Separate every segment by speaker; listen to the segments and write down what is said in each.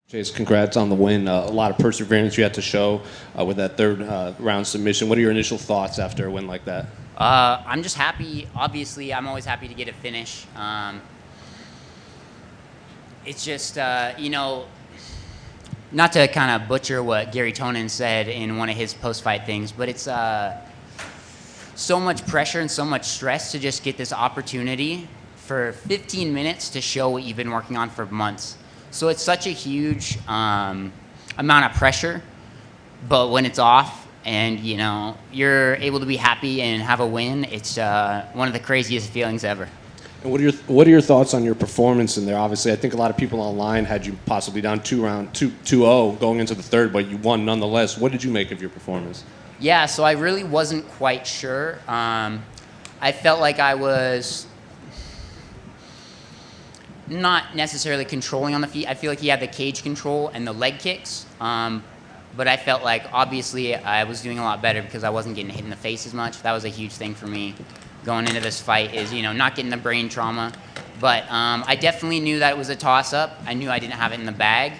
Speaker 1: Chase, congrats on the win. A lot of perseverance you had to show with that third round submission. What are your initial thoughts after a win like that?
Speaker 2: I'm just happy. Obviously, I'm always happy to get a finish. It's just, not to kind of butcher what Gary Tonin said in one of his post-fight things, but it's so much pressure and so much stress to just get this opportunity for 15 minutes to show what you've been working on for months. So it's such a huge amount of pressure, but when it's off and you're able to be happy and have a win, it's one of the craziest feelings ever.
Speaker 1: And what are your thoughts on your performance in there? Obviously, I think a lot of people online had you possibly down 2-0 going into the third, but you won nonetheless. What did you make of your performance?
Speaker 2: Yeah, so I really wasn't quite sure. I felt like I was not necessarily controlling on the feet. I feel like he had the cage control and the leg kicks. But I felt like obviously I was doing a lot better because I wasn't getting hit in the face as much. That was a huge thing for me going into this fight is, not getting the brain trauma. But I definitely knew that it was a toss-up. I knew I didn't have it in the bag.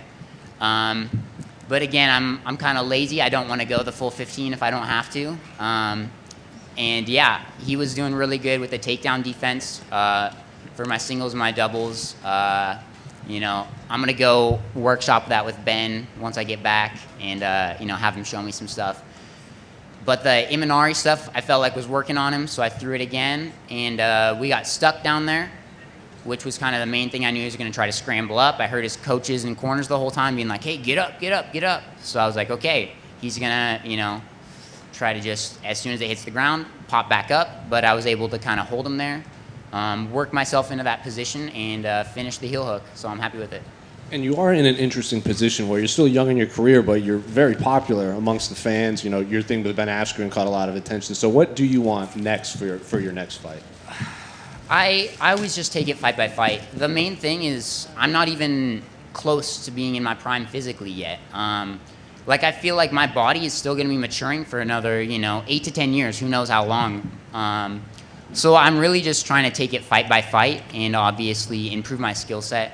Speaker 2: But again, I'm kind of lazy. I don't want to go the full 15 if I don't have to. And yeah, he was doing really good with the takedown defense. For my singles and my doubles, I'm going to go workshop that with Ben once I get back and, have him show me some stuff. But the Imanari stuff I felt like was working on him, so I threw it again. And we got stuck down there, which was kind of the main thing. I knew he was going to try to scramble up. I heard his coaches in corners the whole time being like, hey, get up, get up, get up. So I was like, okay, he's going to, try to just, as soon as it hits the ground, pop back up. But I was able to kind of hold him there. Work myself into that position and finish the heel hook, so I'm happy with it.
Speaker 1: And you are in an interesting position where you're still young in your career, but you're very popular amongst the fans. Your thing with Ben Askren caught a lot of attention. So what do you want next for your next fight?
Speaker 2: I always just take it fight by fight. The main thing is I'm not even close to being in my prime physically yet. I feel like my body is still going to be maturing for another, 8 to 10 years. Who knows how long. So I'm really just trying to take it fight by fight and obviously improve my skill set.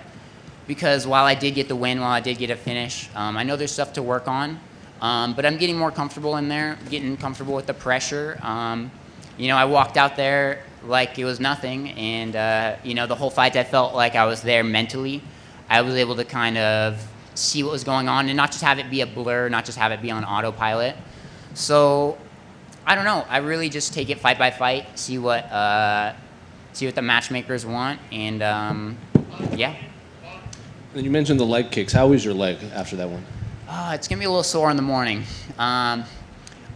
Speaker 2: Because while I did get the win, while I did get a finish, I know there's stuff to work on. But I'm getting more comfortable in there, getting comfortable with the pressure. I walked out there like it was nothing. And, the whole fight I felt like I was there mentally. I was able to kind of see what was going on and not just have it be a blur, not just have it be on autopilot. So I don't know. I really just take it fight by fight, see what the matchmakers want, and yeah.
Speaker 1: And you mentioned the leg kicks. How was your leg after that one?
Speaker 2: It's gonna be a little sore in the morning.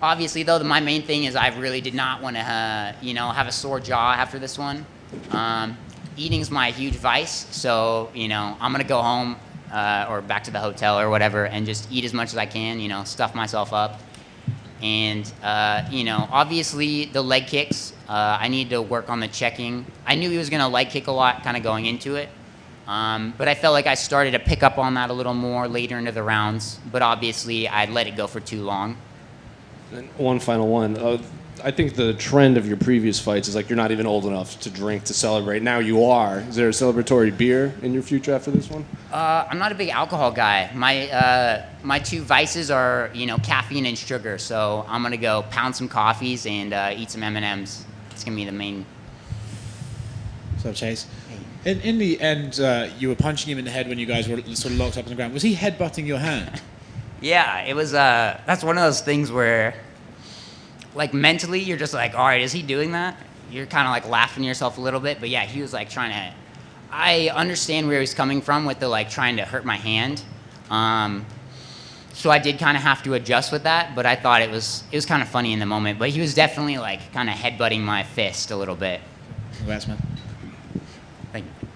Speaker 2: Obviously, though, my main thing is I really did not want to, have a sore jaw after this one. Eating's my huge vice, so I'm gonna go home or back to the hotel or whatever and just eat as much as I can. Stuff myself up. And, obviously the leg kicks, I need to work on the checking. I knew he was going to leg kick a lot kind of going into it. But I felt like I started to pick up on that a little more later into the rounds. But obviously I let it go for too long.
Speaker 1: And one final one. I think the trend of your previous fights is like you're not even old enough to drink to celebrate. Now you are. Is there a celebratory beer in your future after this one?
Speaker 2: I'm not a big alcohol guy. My two vices are, caffeine and sugar. So I'm going to go pound some coffees and eat some M&Ms. It's going to be the main.
Speaker 3: What's up, Chase? In the end, you were punching him in the head when you guys were sort of locked up on the ground. Was he headbutting your hand?
Speaker 2: Yeah, it was. That's one of those things where, mentally, you're just like, all right, is he doing that? You're kind of laughing to yourself a little bit, but yeah, he was trying to. I understand where he's coming from with the trying to hurt my hand. So I did kind of have to adjust with that, but I thought it was kind of funny in the moment. But he was definitely kind of headbutting my fist a little bit.
Speaker 3: Congrats, man.
Speaker 2: Thank you.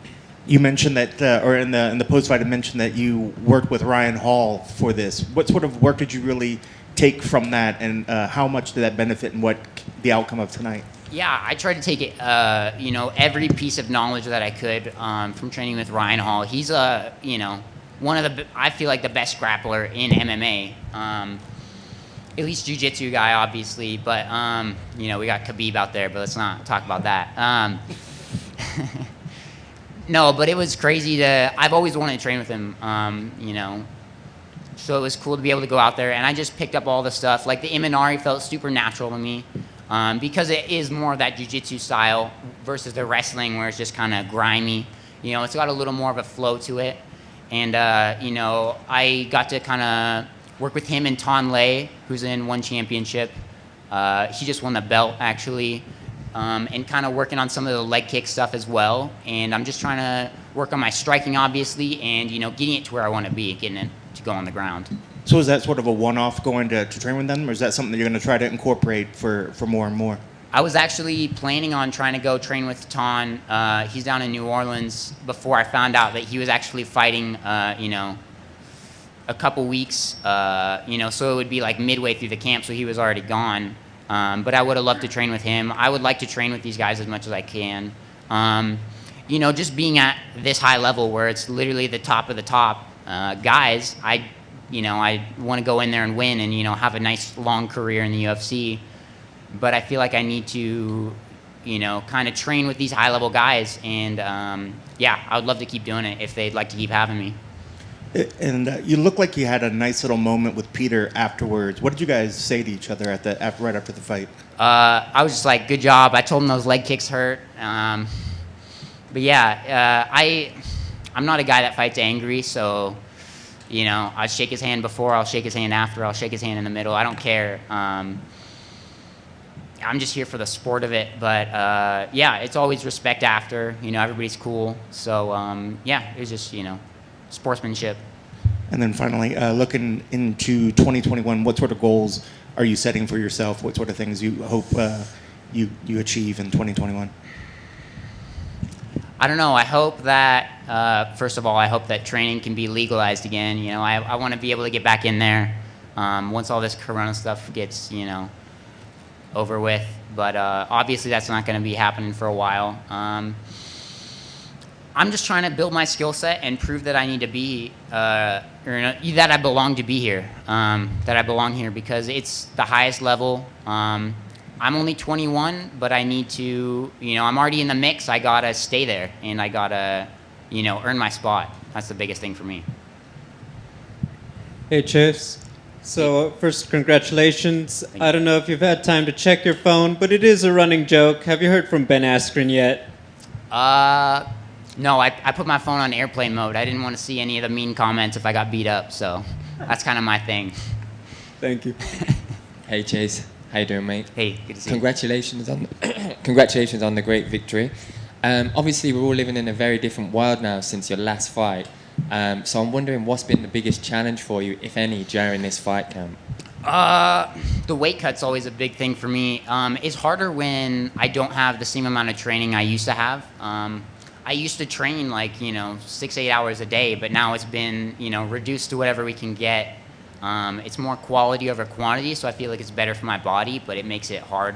Speaker 4: You mentioned that, or in the post-fight, I mentioned that you worked with Ryan Hall for this. What sort of work did you really take from that, and how much did that benefit and what the outcome of tonight?
Speaker 2: Yeah, I tried to take it, every piece of knowledge that I could from training with Ryan Hall. He's one of the, I feel like the best grappler in MMA. At least jiu-jitsu guy, obviously, but we got Khabib out there, but let's not talk about that. No, but it was crazy to. I've always wanted to train with him. You know, so it was cool to be able to go out there, and I just picked up all the stuff. Like the Imanari felt super natural to me, because it is more of that jiu-jitsu style versus the wrestling where it's just kind of grimy. You know, it's got a little more of a flow to it, and you know, I got to kind of work with him and Ton Lei, who's in one championship. He just won the belt actually, and kind of working on some of the leg kick stuff as well. And I'm just trying to work on my striking, obviously, and you know, getting it to where I want to be, getting it to go on the ground.
Speaker 4: So is that sort of a one-off going to train with them, or is that something that you're going to try to incorporate for more and more?
Speaker 2: I was actually planning on trying to go train with Ton. He's down in New Orleans before I found out that he was actually fighting, you know, a couple weeks, you know, so it would be like midway through the camp, so he was already gone. But I would have loved to train with him. I would like to train with these guys as much as I can. You know, just being at this high level where it's literally the top of the top guys, you know, I want to go in there and win and, you know, have a nice long career in the UFC. But I feel like I need to, you know, kind of train with these high level guys. And yeah, I would love to keep doing it if they'd like to keep having me.
Speaker 4: And you look like you had a nice little moment with Peter afterwards. What did you guys say to each other right after the fight?
Speaker 2: I was just like, good job. I told him those leg kicks hurt. But yeah, I'm not a guy that fights angry, so, you know, I'll shake his hand before, I'll shake his hand after, I'll shake his hand in the middle. I don't care. I'm just here for the sport of it. But yeah, it's always respect after. You know, everybody's cool. So yeah, it was just, you know, sportsmanship.
Speaker 4: And then finally, looking into 2021, what sort of goals are you setting for yourself? What sort of things you hope you achieve in 2021?
Speaker 2: I don't know. I hope that, first of all, I hope that training can be legalized again. You know, I want to be able to get back in there once all this Corona stuff gets, you know, over with. But obviously that's not going to be happening for a while. I'm just trying to build my skill set and prove that I need to be, or that I belong to be here, that I belong here because it's the highest level. I'm only 21, but I need to, you know, I'm already in the mix. I got to stay there, and I got to, you know, earn my spot. That's the biggest thing for me.
Speaker 5: Hey, Chase. So, first, congratulations. I don't know if you've had time to check your phone, but it is a running joke. Have you heard from Ben Askren yet?
Speaker 2: No, I put my phone on airplane mode. I didn't want to see any of the mean comments if I got beat up, so that's kind of my thing.
Speaker 5: Thank you.
Speaker 6: Hey Chase, how you doing, mate?
Speaker 2: Hey, good to see you.
Speaker 6: Congratulations on the great victory. Obviously, we're all living in a very different world now since your last fight. So I'm wondering what's been the biggest challenge for you, if any, during this fight camp?
Speaker 2: The weight cut's always a big thing for me. It's harder when I don't have the same amount of training I used to have. I used to train like, you know, 6-8 hours a day, but now it's been, you know, reduced to whatever we can get. It's more quality over quantity, so I feel like it's better for my body, but it makes it hard,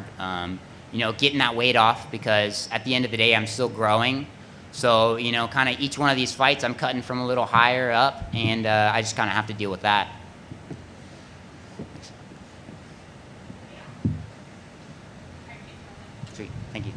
Speaker 2: you know, getting that weight off because at the end of the day, I'm still growing. So, you know, kind of each one of these fights, I'm cutting from a little higher up, and I just kind of have to deal with that. Sweet. Thank you.